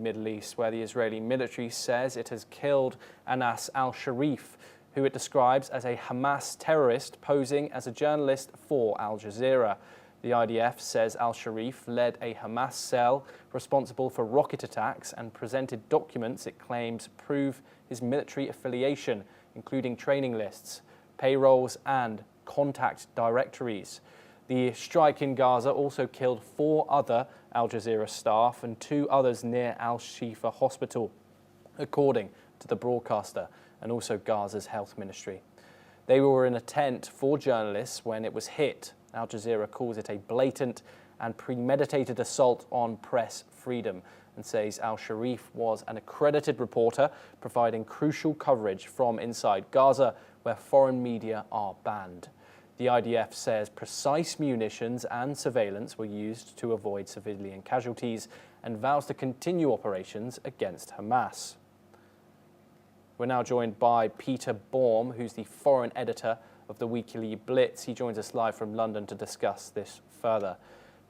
Middle East, where the Israeli military says it has killed Anas al-Sharif, who it describes as a Hamas terrorist posing as a journalist for Al Jazeera. The IDF says al-Sharif led a Hamas cell responsible for rocket attacks and presented documents it claims prove his military affiliation, including training lists, payrolls and contact directories. The strike in Gaza also killed 4 other Al Jazeera staff and 2 others near Al-Shifa hospital, according to the broadcaster and also Gaza's health ministry. They were in a tent for journalists when it was hit. Al Jazeera calls it a blatant and premeditated assault on press freedom and says al-Sharif was an accredited reporter providing crucial coverage from inside Gaza, where foreign media are banned. The IDF says precise munitions and surveillance were used to avoid civilian casualties and vows to continue operations against Hamas. We're now joined by Peter Baum, who's the foreign editor of the weekly Blitz. He joins us live from London to discuss this further.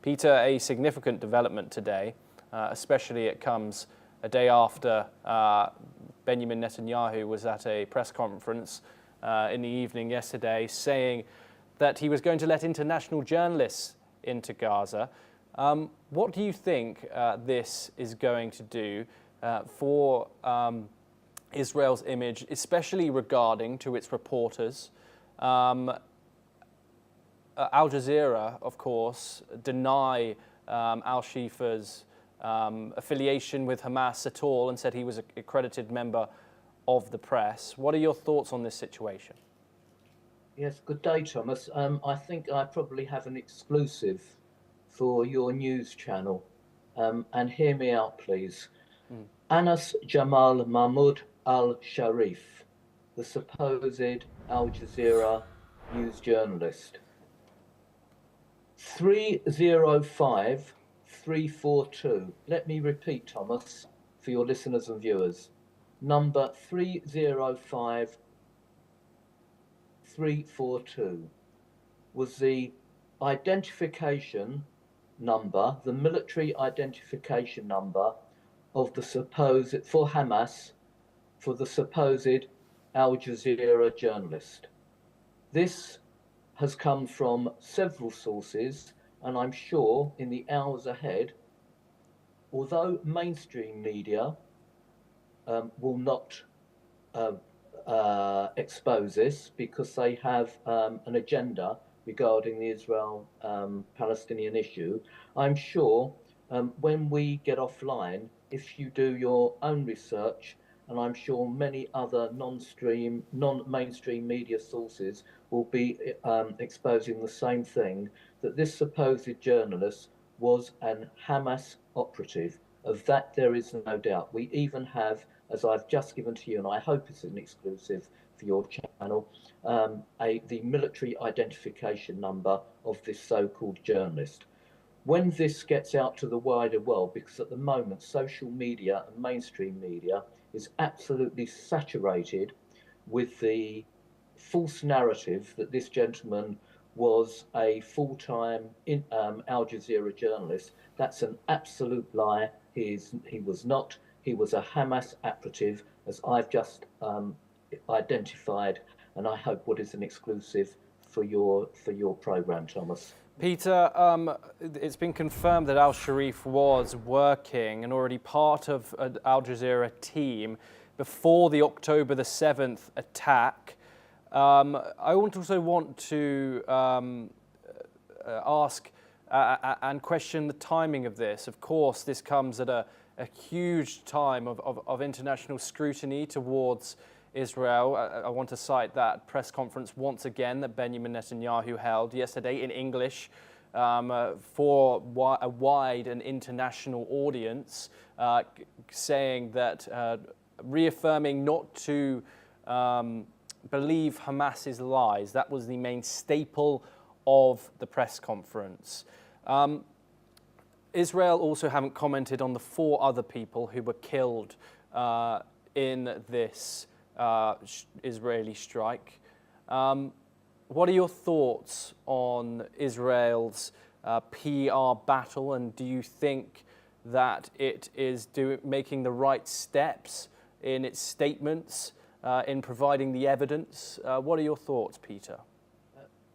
Peter, a significant development today, especially it comes a day after Benjamin Netanyahu was at a press conference in the evening yesterday saying that he was going to let international journalists into Gaza. What do you think this is going to do for Israel's image, especially regarding to its reporters? Al Jazeera, of course, deny al-Shifa's affiliation with Hamas at all and said he was an accredited member of the press. What are your thoughts on this situation? Yes, good day, Thomas. I think I probably have an exclusive for your news channel. And hear me out, please. Anas Jamal Mahmoud al-Sharif, the supposed Al Jazeera news journalist. 305342. Let me repeat, Thomas, for your listeners and viewers. Number 305342 was the identification number, the military identification number of the supposed, for Hamas, for the supposed Al Jazeera journalist. This has come from several sources, and I'm sure in the hours ahead, although mainstream media will not expose this because they have an agenda regarding the Israel-Palestinian issue, I'm sure when we get offline, if you do your own research, and I'm sure many other non-mainstream media sources will be exposing the same thing, that this supposed journalist was an Hamas operative. Of that, there is no doubt. We even have, as I've just given to you, and I hope it's an exclusive for your channel, the military identification number of this so-called journalist. When this gets out to the wider world, because at the moment social media and mainstream media is absolutely saturated with the false narrative that this gentleman was a full-time Al Jazeera journalist, that's an absolute lie. He was not. He was a Hamas operative, as I've just identified, and I hope what is an exclusive for your program, Thomas. Peter, it's been confirmed that al-Sharif was working and already part of an Al Jazeera team before the October the 7th attack. I also want to ask and question the timing of this. Of course, this comes at a huge time of international scrutiny towards Israel. I want to cite that press conference once again that Benjamin Netanyahu held yesterday in English for a wide and international audience, saying that, reaffirming not to believe Hamas's lies. That was the main staple of the press conference. Israel also haven't commented on the 4 other people who were killed in this Israeli strike. What are your thoughts on Israel's PR battle, and do you think that it is making the right steps in its statements, in providing the evidence? What are your thoughts, Peter?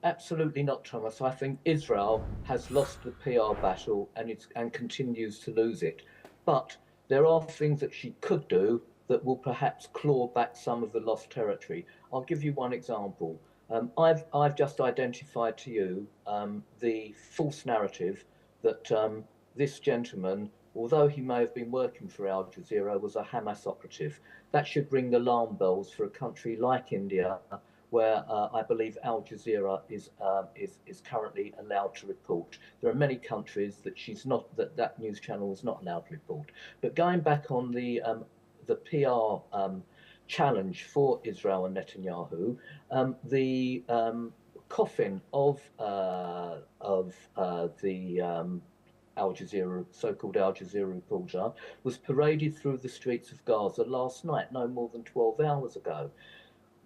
Absolutely not, Thomas. I think Israel has lost the PR battle and continues to lose it. But there are things that she could do that will perhaps claw back some of the lost territory. I'll give you one example. I've just identified to you the false narrative that this gentleman, although he may have been working for Al Jazeera, was a Hamas operative. That should ring alarm bells for a country like India, where I believe Al Jazeera is currently allowed to report. There are many countries that that news channel is not allowed to report. But going back on the PR challenge for Israel and Netanyahu, the coffin of the Al Jazeera, so-called Al Jazeera reporter, was paraded through the streets of Gaza last night, no more than 12 hours ago.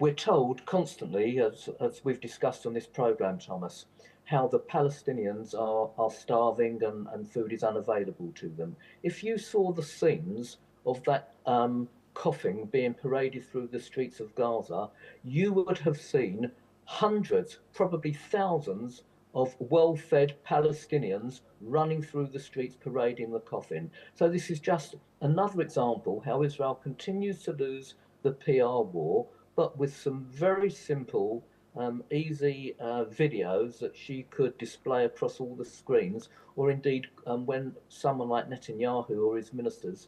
We're told constantly, as we've discussed on this programme, Thomas, how the Palestinians are starving and food is unavailable to them. If you saw the scenes of that coffin being paraded through the streets of Gaza, you would have seen hundreds, probably thousands, of well-fed Palestinians running through the streets parading the coffin. So this is just another example how Israel continues to lose the PR war, but with some very simple, easy videos that she could display across all the screens, or indeed when someone like Netanyahu or his ministers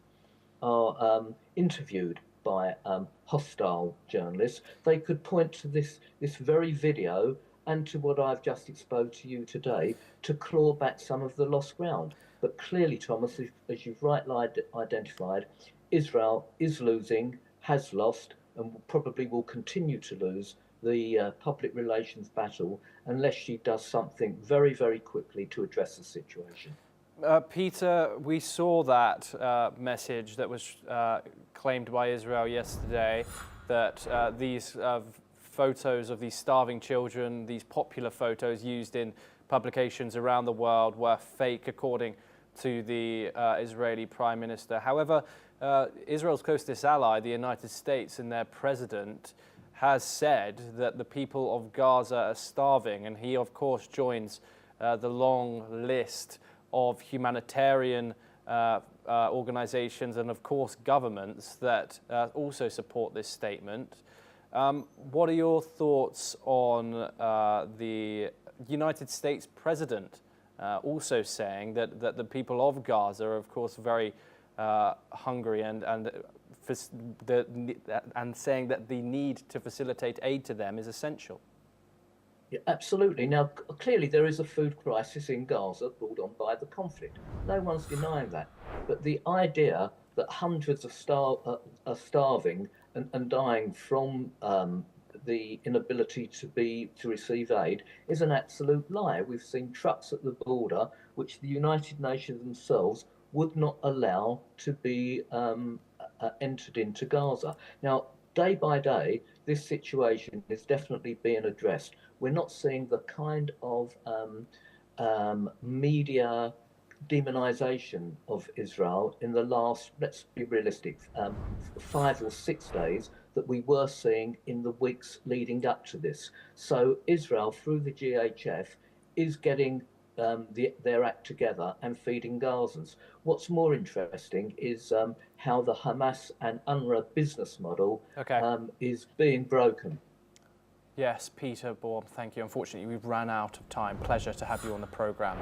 are interviewed by hostile journalists, they could point to this very video and to what I've just exposed to you today to claw back some of the lost ground. But clearly, Thomas, as you've rightly identified, Israel is losing, has lost, and probably will continue to lose the public relations battle unless she does something very, very quickly to address the situation. Peter, we saw that message that was claimed by Israel yesterday, that these photos of these starving children, these popular photos used in publications around the world, were fake, according to the Israeli Prime Minister. However, Israel's closest ally, the United States, and their president has said that the people of Gaza are starving, and he, of course, joins the long list of humanitarian organizations and, of course, governments that also support this statement. What are your thoughts on the United States president also saying that the people of Gaza are, of course, very hungry and saying that the need to facilitate aid to them is essential? Yeah, absolutely. Now, clearly there is a food crisis in Gaza brought on by the conflict. No one's denying that. But the idea that hundreds are starving and dying from the inability to receive aid is an absolute lie. We've seen trucks at the border which the United Nations themselves would not allow to be entered into Gaza. Now, day by day, this situation is definitely being addressed. We're not seeing the kind of media demonization of Israel in the last, let's be realistic, 5 or 6 days that we were seeing in the weeks leading up to this. So Israel, through the GHF, is getting their act together and feeding Gazans. What's more interesting is how the Hamas and UNRWA business model is being broken. Yes, Peter Baum, thank you. Unfortunately, we've run out of time. Pleasure to have you on the programme.